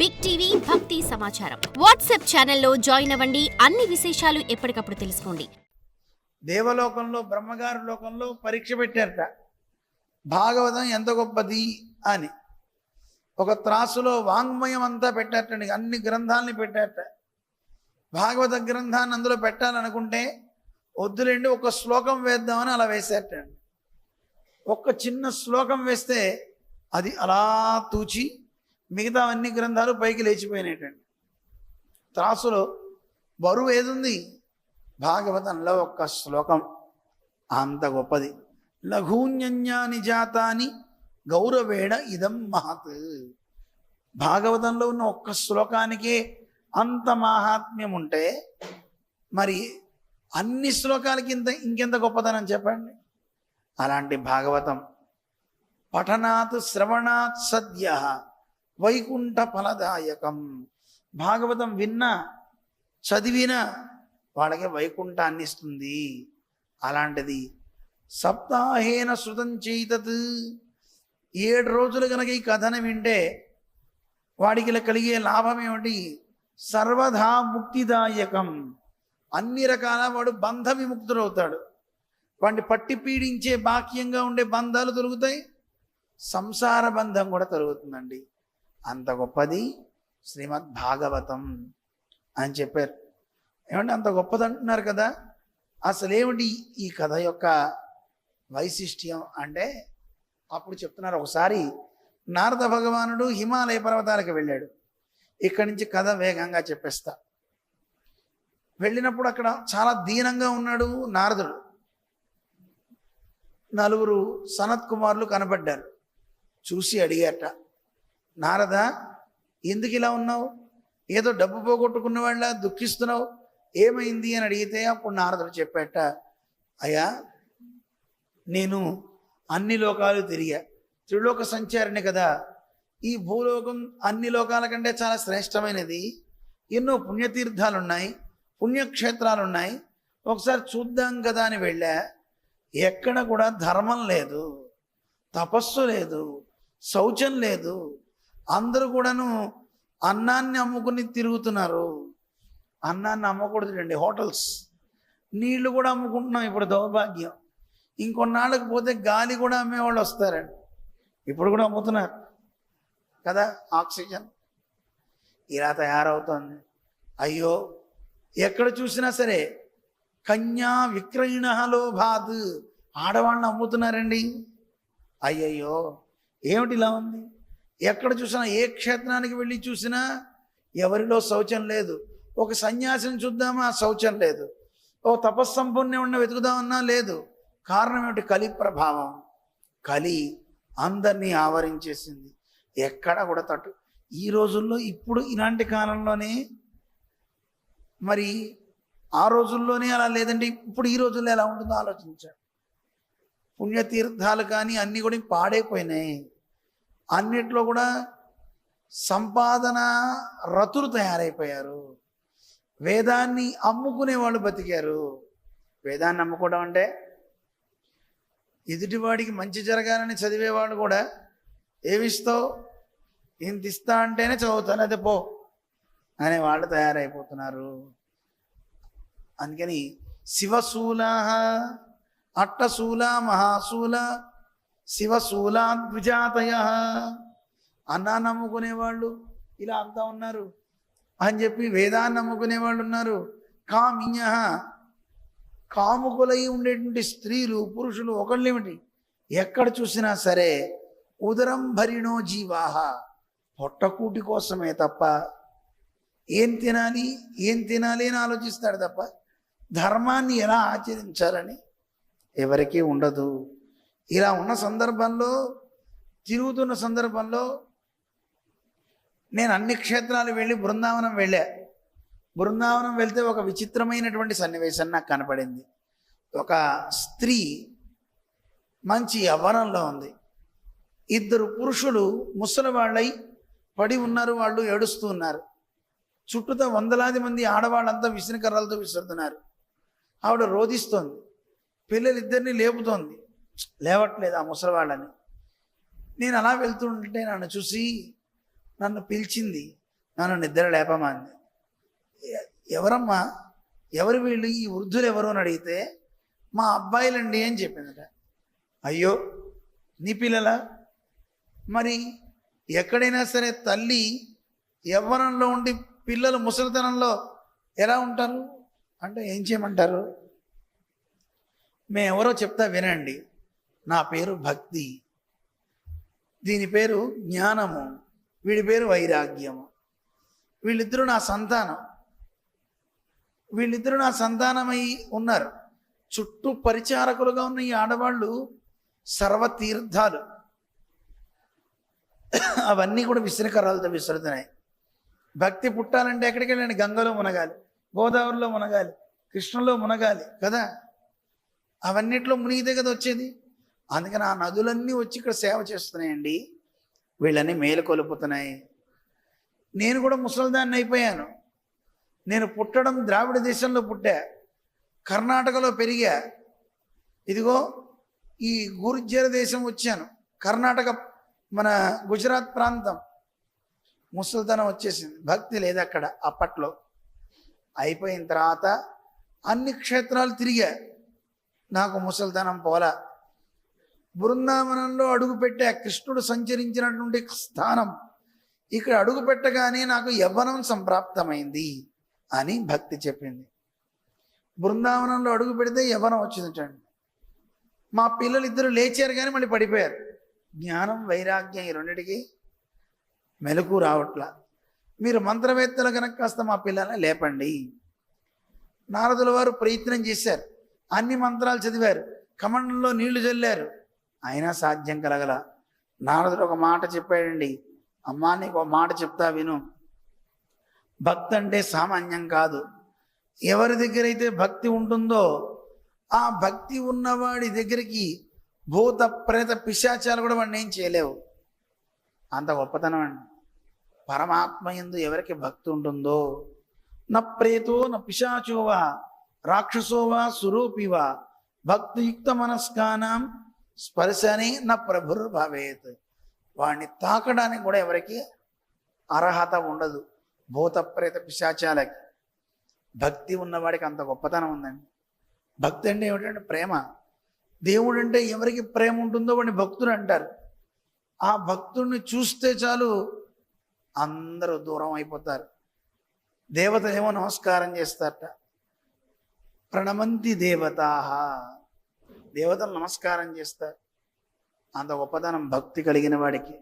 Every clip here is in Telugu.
బిగ్ టీవీ భక్తి సమాచారం వాట్సాప్ ఛానల్లో జాయిన్ అవ్వండి. అన్ని విశేషాలు ఎప్పటికప్పుడు తెలుసుకోండి. దేవలోకంలో బ్రహ్మగారి లోకంలో పరీక్ష పెట్టారట, భాగవతం ఎంత గొప్పది అని. ఒక త్రాసులో వాంగ్మయం అంతా పెట్టారటండి, అన్ని గ్రంథాలని పెట్టారట. భాగవత గ్రంథాన్ని అందులో పెట్టాలనుకుంటే వద్దులేండి, ఒక శ్లోకం వేద్దామని అలా వేసేటండి. ఒక్క చిన్న శ్లోకం వేస్తే అది అలా తూచి మిగతా అన్ని గ్రంథాలు పైకి లేచిపోయినాయటండి. త్రాసులో బరువు ఏదుంది? భాగవతంలో ఒక్క శ్లోకం అంత గొప్పది. లఘూన్యన్యాని జాతాని గౌరవేణ ఇదం మహత్. భాగవతంలో ఉన్న ఒక్క శ్లోకానికే అంత మాహాత్మ్యం ఉంటే మరి అన్ని శ్లోకాలకి ఇంకెంత గొప్పతనం చెప్పండి. అలాంటి భాగవతం పఠనాత్ శ్రవణాత్ సద్య వైకుంఠ ఫలదాయకం. భాగవతం విన్నా చదివినా వాళ్ళకి వైకుంఠాన్ని ఇస్తుంది. అలాంటిది సప్తాహేన శృతం చేతత్, 7 రోజులు కనుక ఈ కథను వింటే వాడికి కలిగే లాభం ఏమిటి? సర్వదా ముక్తిదాయకం. అన్ని రకాల వాడు బంధ విముక్తుడవుతాడు. వాడిని పట్టి పీడించే బాక్యంగా ఉండే బంధాలు తొలుగుతాయి, సంసార బంధం కూడా తొలుగుతుందండి. అంత గొప్పది శ్రీమద్ భాగవతం అని చెప్పారు. ఏమంటే అంత గొప్పది అంటున్నారు కదా, అసలేమిటి ఈ కథ యొక్క వైశిష్ట్యం అంటే అప్పుడు చెప్తున్నారు. ఒకసారి నారద భగవానుడు హిమాలయ పర్వతాలకు వెళ్ళాడు. ఇక్కడి నుంచి కథ వేగంగా చెప్పేస్తా. వెళ్ళినప్పుడు అక్కడ చాలా దీనంగా ఉన్నాడు నారదుడు. 4 సనత్ కుమారులు కనబడ్డారు. చూసి అడిగారట, నారద ఎందుకు ఇలా ఉన్నావు? ఏదో డబ్బు పోగొట్టుకున్న వాళ్ళ దుఃఖిస్తున్నావు, ఏమైంది అని అడిగితే అప్పుడు నారదుడు చెప్పాట, అయ్యా నేను అన్ని లోకాలు తిరిగా, త్రిలోక సంచారిని కదా. ఈ భూలోకం అన్ని లోకాల కంటే చాలా శ్రేష్టమైనది. ఎన్నో పుణ్యతీర్థాలు ఉన్నాయి, పుణ్యక్షేత్రాలు ఉన్నాయి. ఒకసారి చూద్దాం కదా అని వెళ్ళా. ఎక్కడ కూడా ధర్మం లేదు, తపస్సు లేదు, శౌచం లేదు. అందరూ కూడాను అన్నాన్ని అమ్ముకుని తిరుగుతున్నారు. అన్నాన్ని అమ్మకూడదు, హోటల్స్. నీళ్లు కూడా అమ్ముకుంటున్నాం ఇప్పుడు, దౌర్భాగ్యం. ఇంకొన్నాళ్ళకి పోతే గాలి కూడా అమ్మేవాళ్ళు వస్తారండి. ఇప్పుడు కూడా అమ్ముతున్నారు కదా ఆక్సిజన్. ఇలా తయారవుతుంది. అయ్యో, ఎక్కడ చూసినా సరే కన్యా విక్రయిణ లోభాత్, ఆడవాళ్ళని అమ్ముతున్నారండి. అయ్యయ్యో, ఏమిటి ఇలా ఉంది? ఎక్కడ చూసినా, ఏ క్షేత్రానికి వెళ్ళి చూసినా ఎవరిలో శౌచం లేదు. ఒక సన్యాసిని చూద్దామా, శౌచం లేదు. ఓ తపస్సంపన్నుడిని వెతుకుదామన్నా లేదు. కారణం ఏమిటి? కలి ప్రభావం. కలి అందరినీ ఆవరించేసింది. ఎక్కడ కూడా తట్టు. ఈ రోజుల్లో ఇప్పుడు ఇలాంటి కాలంలోనే, మరి ఆ రోజుల్లోనే అలా లేదండి. ఇప్పుడు ఈ రోజుల్లో ఎలా ఉంటుందో ఆలోచించాడు. పుణ్యతీర్థాలు కానీ అన్నీ కూడా పాడైపోయినాయి. అన్నిట్లో కూడా సంపాదన రతులు తయారైపోయారు. వేదాన్ని అమ్ముకునే వాళ్ళు బతికారు. వేదాన్ని అమ్ముకోవడం అంటే ఎదుటివాడికి మంచి జరగాలని చదివేవాడు కూడా ఏమిస్తావు, ఇంత ఇస్తా అంటేనే చదువుతాను, అదే పో అనే వాళ్ళు తయారైపోతున్నారు. అందుకని శివశూల అట్టశూల మహాశూల శివశూలా ద్విజాతయ, అన్నాన్ని నమ్ముకునేవాళ్ళు ఇలా అంతా ఉన్నారు అని చెప్పి వేదాన్ని నమ్ముకునే వాళ్ళు ఉన్నారు. కామిన్య, కాముకులై ఉండేటువంటి స్త్రీలు పురుషులు ఒకళ్ళేమిటి, ఎక్కడ చూసినా సరే ఉదరం భరిణో జీవాహ, పొట్టకూటి కోసమే తప్ప ఏం తినాలి అని ఆలోచిస్తాడు తప్ప ధర్మాన్ని ఎలా ఆచరించాలని ఎవరికీ ఉండదు. ఇలా ఉన్న సందర్భంలో, తిరుగుతున్న సందర్భంలో నేను అన్ని క్షేత్రాలు వెళ్ళి బృందావనం వెళ్ళా. బృందావనం వెళ్తే ఒక విచిత్రమైనటువంటి సన్నివేశం నాకు కనపడింది. ఒక స్త్రీ మంచి యవ్వనంలో ఉంది. 2 పురుషులు ముసలి వాళ్ళై పడి ఉన్నారు. వాళ్ళు ఏడుస్తూ ఉన్నారు. చుట్టూతో వందలాది మంది ఆడవాళ్ళంతా విసిరికర్రలతో విసురుతున్నారు. ఆవిడ రోధిస్తోంది. పిల్లలిద్దరినీ లేపుతోంది, లేవట్లేదు ఆ ముసలివాళ్ళని. నేను అలా వెళ్తుంటే నన్ను చూసి నన్ను పిలిచింది. నన్ను నిద్ర లేపమా అంది. ఎవరమ్మా, ఎవరు వీళ్ళు, ఈ వృద్ధులు ఎవరు అని అడిగితే మా అబ్బాయిలండి అని చెప్పిందట. అయ్యో, నీ పిల్లలా? మరి ఎక్కడైనా సరే తల్లి యవ్వనంలో ఉండి పిల్లలు ముసలితనంలో ఎలా ఉంటారు అంటే ఏం చేయమంటారు? మేమెవరో చెప్తా వినండి. నా పేరు భక్తి, దీని పేరు జ్ఞానము, వీడి పేరు వైరాగ్యము. వీళ్ళిద్దరూ నా సంతానం, వీళ్ళిద్దరూ నా సంతానమై ఉన్నారు. చుట్టూ పరిచారకులుగా ఉన్న ఈ ఆడవాళ్ళు సర్వతీర్థాలు, అవన్నీ కూడా విసిరికరాలతో విసురుతున్నాయి. భక్తి పుట్టాలంటే ఎక్కడికి వెళ్ళండి? గంగలో మునగాలి, గోదావరిలో మునగాలి, కృష్ణలో మునగాలి కదా. అవన్నిట్లో మునిగితే కదా వచ్చేది. అందుకని ఆ నదులన్నీ వచ్చి ఇక్కడ సేవ చేస్తున్నాయండి, వీళ్ళని మేలుకొలుపుతున్నాయి. నేను కూడా ముసలిదాన్ని అయిపోయాను. నేను పుట్టడం ద్రావిడ దేశంలో పుట్టా, కర్ణాటకలో పెరిగా. ఇదిగో ఈ గుర్జర దేశం వచ్చాను, కర్ణాటక మన గుజరాత్ ప్రాంతం. ముసలితనం వచ్చేసింది, భక్తి లేదు అక్కడ అప్పట్లో. అయిపోయిన తర్వాత అన్ని క్షేత్రాలు తిరిగా, నాకు ముసలితనం పోలా. బృందావనంలో అడుగుపెట్టా, కృష్ణుడు సంచరించినటువంటి స్థానం. ఇక్కడ అడుగు పెట్టగానే నాకు యవ్వనం సంప్రాప్తమైంది అని భక్తి చెప్పింది. బృందావనంలో అడుగు పెడితే యవ్వనం వచ్చిందండి. మా పిల్లలు ఇద్దరు లేచారు కానీ మళ్ళీ పడిపోయారు. జ్ఞానం వైరాగ్యం ఈ రెండిటికి మెలకు రావట్లా. మీరు మంత్రవేత్తలు కనుక కాస్త మా పిల్లల్ని లేపండి. నారదుల వారు ప్రయత్నం చేశారు, అన్ని మంత్రాలు చదివారు, కమండంలో నీళ్లు చల్లారు, అయినా సాధ్యం కలగల. నారదుడు ఒక మాట చెప్పాడండి, అమ్మా నీకు ఒక మాట చెప్తా విను. భక్తి అంటే సామాన్యం కాదు. ఎవరి దగ్గర అయితే భక్తి ఉంటుందో ఆ భక్తి ఉన్నవాడి దగ్గరికి భూత ప్రేత పిశాచాలు కూడా వాడిని ఏం చేయలేవు. అంత గొప్పతనం అండి. పరమాత్మ యందు ఎవరికి భక్తి ఉంటుందో, న ప్రేతో న పిశాచోవా రాక్షసోవా సురూపివా భక్తియుక్త మనస్కానం స్పర్శని నా ప్రభుర్ భవేత్. వాడిని తాకడానికి కూడా ఎవరికి అర్హత ఉండదు, భూత ప్రేత పిశాచాలకి. భక్తి ఉన్నవాడికి అంత గొప్పతనం ఉందండి. భక్తి అంటే ఏమిటంటే ప్రేమ. దేవుడు అంటే ఎవరికి ప్రేమ ఉంటుందో వాడిని భక్తుడు అంటారు. ఆ భక్తుడిని చూస్తే చాలు అందరూ దూరం అయిపోతారు. దేవతలు ఏమో నమస్కారం చేస్తారట, ప్రణమంతి దేవతా, దేవతలు నమస్కారం చేస్తారు. అంత గొప్పతనం భక్తి కలిగిన వాడికి.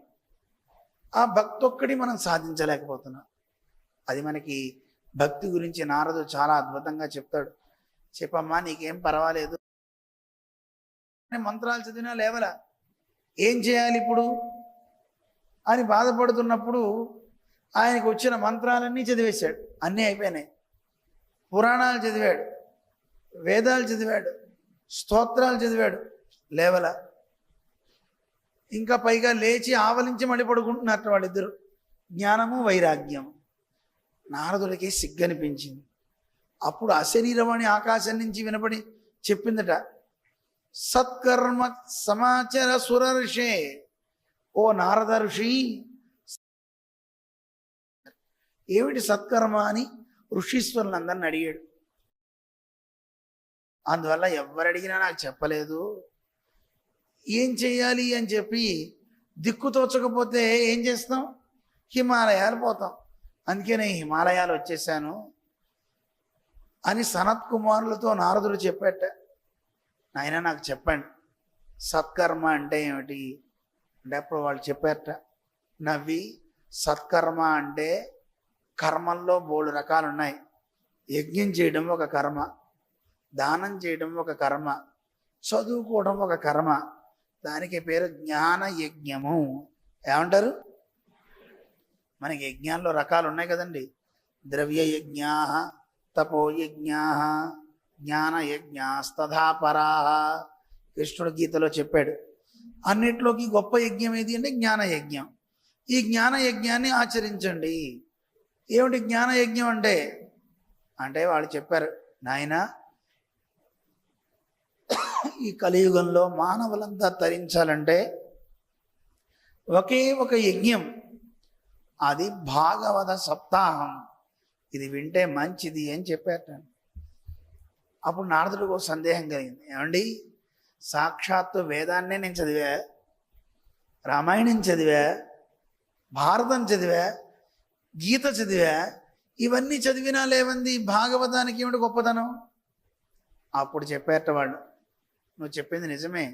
ఆ భక్తి ఒక్కటి మనం సాధించలేకపోతున్నాం. అది మనకి భక్తి గురించి నారదు చాలా అద్భుతంగా చెప్తాడు. చెప్పమ్మా నీకేం పర్వాలేదు, మంత్రాలు చదివినా లేవలా, ఏం చేయాలి ఇప్పుడు అని బాధపడుతున్నప్పుడు ఆయనకు వచ్చిన మంత్రాలన్నీ చదివేశాడు. అన్నీ అయిపోయినాయి. పురాణాలు చదివాడు, వేదాలు చదివాడు, స్తోత్రాలు చదివాడు, లేవల. ఇంకా పైగా లేచి ఆవలించి మళ్ళీ పడుకుంటున్నట్టు వాళ్ళిద్దరు. జ్ఞానము వైరాగ్యం. నారదుడికి సిగ్గనిపించింది. అప్పుడు అశరీరవాణి ఆకాశం నుంచి వినపడి చెప్పిందట, సత్కర్మ సమాచార సుర ఋషే, ఓ నారద ఋషి, ఏమిటి సత్కర్మ అని ఋషీశ్వరులందరిని అడిగాడు. అందువల్ల ఎవరు అడిగినా నాకు చెప్పలేదు. ఏం చేయాలి అని చెప్పి దిక్కు తోచకపోతే ఏం చేస్తాం? హిమాలయాలు పోతాం. అందుకే నేను హిమాలయాలు వచ్చేసాను అని సనత్ కుమారులతో నారదుడు చెప్పాట. నాయన నాకు చెప్పండి సత్కర్మ అంటే ఏమిటి అంటే అప్పుడు వాళ్ళు చెప్పారట నవ్వి, సత్కర్మ అంటే కర్మల్లో 3 రకాలు ఉన్నాయి. యజ్ఞం చేయడం ఒక కర్మ, దానం చేయడం ఒక కర్మ, చదువుకోవడం ఒక కర్మ. దానికి పేరు జ్ఞాన యజ్ఞము. ఏమంటారు? మనకి యజ్ఞాల్లో రకాలు ఉన్నాయి కదండి. ద్రవ్య యజ్ఞా, తపో యజ్ఞా, జ్ఞాన యజ్ఞాస్తథాపరా. కృష్ణుడు గీతలో చెప్పాడు. అన్నిట్లోకి గొప్ప యజ్ఞం ఏది అంటే జ్ఞాన యజ్ఞం. ఈ జ్ఞాన యజ్ఞాన్ని ఆచరించండి. ఏమిటి జ్ఞాన యజ్ఞం అంటే? అంటే వాళ్ళు చెప్పారు, నాయన ఈ కలియుగంలో మానవులంతా తరించాలంటే ఒకే ఒక యజ్ఞం. అది భాగవత సప్తాహం, ఇది వింటే మంచిది అని చెప్పారట. అప్పుడు నారదుడికి ఒక సందేహం కలిగింది. ఏమండి, సాక్షాత్తు వేదాన్నే నేను చదివా, రామాయణం చదివా, భారతం చదివా, గీత చదివా, ఇవన్నీ చదివినా లేవంది, భాగవతానికి ఏమిటి గొప్పతనం? అప్పుడు చెప్పారట వాళ్ళు, నువ్వు చెప్పింది నిజమే.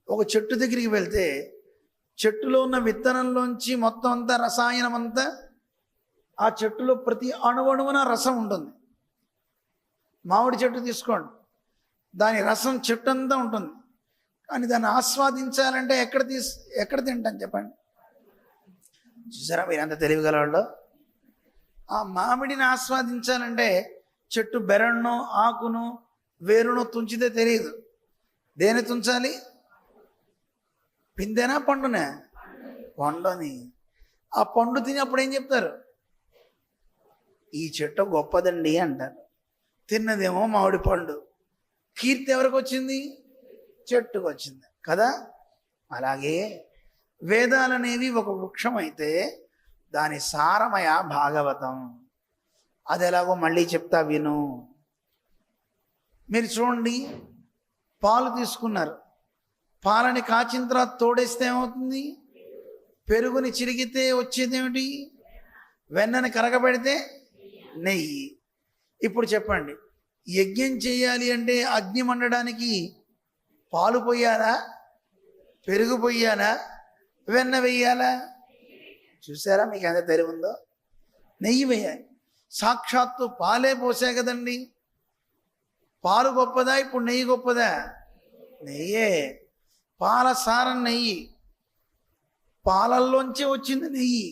ఒక చెట్టు దగ్గరికి వెళ్తే చెట్టులో ఉన్న విత్తనంలోంచి మొత్తం అంతా రసాయనం అంతా ఆ చెట్టులో ప్రతి అణువణువున రసం ఉంటుంది. మామిడి చెట్టు తీసుకోండి, దాని రసం చెట్టు అంతా ఉంటుంది, కానీ దాన్ని ఆస్వాదించాలంటే ఎక్కడ తింటాం చెప్పండి? చూసారా మీరు ఎంత తెలివిగలవాళ్ళు? ఆ మామిడిని ఆస్వాదించాలంటే చెట్టు బెరడును, ఆకును, వేరును తుంచితే తెలియదు. దేని తుంచాలి? పిందెనా పండునే? పండుని. ఆ పండు తినప్పుడు ఏం చెప్తారు? ఈ చెట్టు గొప్పదండి అంటారు. తిన్నదేమో మామిడి పండు. కీర్తి ఎవరికి వచ్చింది? చెట్టుకు వచ్చింది కదా. అలాగే వేదాలనేవి ఒక వృక్షం అయితే దాని సారమయ భాగవతం. అది ఎలాగో మళ్ళీ చెప్తా విను. మీరు చూడండి, పాలు తీసుకున్నారు, పాలని కాచిన తర్వాత తోడేస్తే ఏమవుతుంది? పెరుగుని చిరిగితే వచ్చేది ఏమిటి? వెన్నని కరగబెడితే నెయ్యి. ఇప్పుడు చెప్పండి, యజ్ఞం చేయాలి అంటే అగ్ని మండడానికి పాలు పోయాలా, పెరుగు పోయాలా, వెన్న వెయ్యాలా? చూసారా మీకు ఎంత తెలివి ఉందో? నెయ్యి వేయాలి. సాక్షాత్తు పాలే పోసా కదండి. పాలు గొప్పదా, ఇప్పుడు నెయ్యి గొప్పదా? నెయ్యే. పాల సారం నెయ్యి, పాలల్లోంచి వచ్చింది నెయ్యి.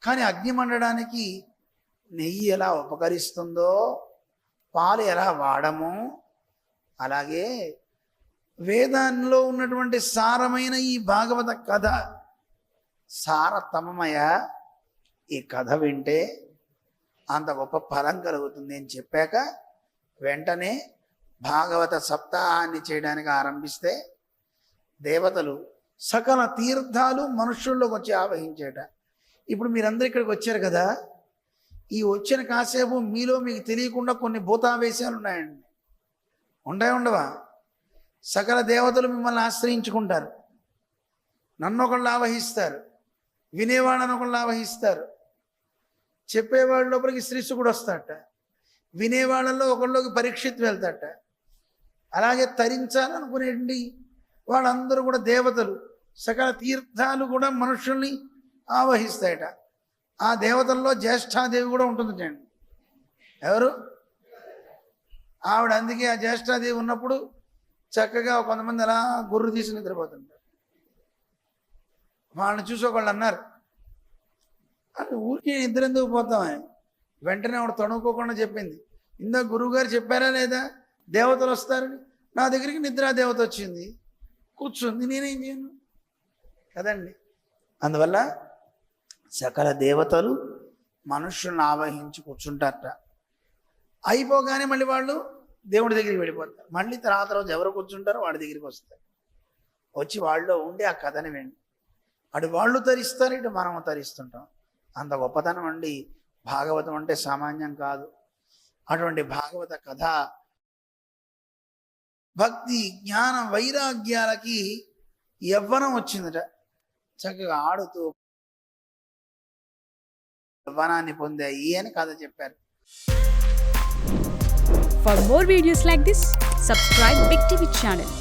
కానీ అగ్ని మండడానికి నెయ్యి ఎలా ఉపకరిస్తుందో, పాలు ఎలా వాడము, అలాగే వేదాల్లో ఉన్నటువంటి సారమైన ఈ భాగవత కథ సారతమమయ. ఈ కథ వింటే అంత గొప్ప ఫలం కలుగుతుంది అని చెప్పాక వెంటనే భాగవత సప్తాహాన్ని చేయడానికి ఆరంభిస్తే దేవతలు సకల తీర్థాలు మనుష్యుల్లోకి వచ్చి ఆవహించేట. ఇప్పుడు మీరందరూ ఇక్కడికి వచ్చారు కదా, ఈ వచ్చిన కాసేపు మీలో మీకు తెలియకుండా కొన్ని భూతావేశాలు ఉన్నాయండి. ఉండవా? సకల దేవతలు మిమ్మల్ని ఆశ్రయించుకుంటారు, నన్ను ఒకళ్ళు ఆవహిస్తారు, వినేవాళ్ళని ఒకళ్ళు ఆవహిస్తారు, చెప్పేవాళ్ళ లోపలికి శ్రీశుకుడు వస్తాడట, వినేవాళ్ళలో ఒకళ్ళలోకి పరీక్షిత్ వెళ్తాడట. అలాగే తరించాలనుకునేండి వాళ్ళందరూ కూడా దేవతలు, సకల తీర్థాలు కూడా మనుషుల్ని ఆవహిస్తాయట. ఆ దేవతల్లో జ్యేష్ఠాదేవి కూడా ఉంటుందండి. ఎవరు? ఆవిడ. అందుకే ఆ జ్యేష్ఠాదేవి ఉన్నప్పుడు చక్కగా కొంతమంది అలా గుర్రు తీసి నిద్రపోతుంటారు. వాళ్ళని చూసి ఒకళ్ళు అన్నారు, అది ఊరికి నిద్ర ఎందుకు పోతామని. వెంటనే ఆవిడ తణుకోకుండా చెప్పింది, ఇందాక గురువుగారు చెప్పారా లేదా దేవతలు వస్తారని? నా దగ్గరికి నిద్రా దేవత వచ్చింది, కూర్చుంది, నేనేం చేయను కదండి. అందువల్ల సకల దేవతలు మనుషులను ఆవహించి కూర్చుంటారట. అయిపోగానే మళ్ళీ వాళ్ళు దేవుడి దగ్గరికి వెళ్ళిపోతారు. మళ్ళీ తర్వాత రోజు ఎవరు కూర్చుంటారో వాడి దగ్గరికి వస్తారు. వచ్చి వాళ్ళలో ఉండి ఆ కథని విండి, అటు వాళ్ళు తరిస్తారు, ఇటు మనము తరిస్తుంటాం. అంత గొప్పతనం అండి భాగవతం అంటే, సామాన్యం కాదు. అటువంటి భాగవత కథ భక్తి, జ్ఞాన, వైరాగ్యాలకి యవ్వనం వచ్చిందట. చక్కగా ఆడుతూ యవ్వనాన్ని పొందాయి అని కథ చెప్పారు. For more videos like this, subscribe Big TV channel.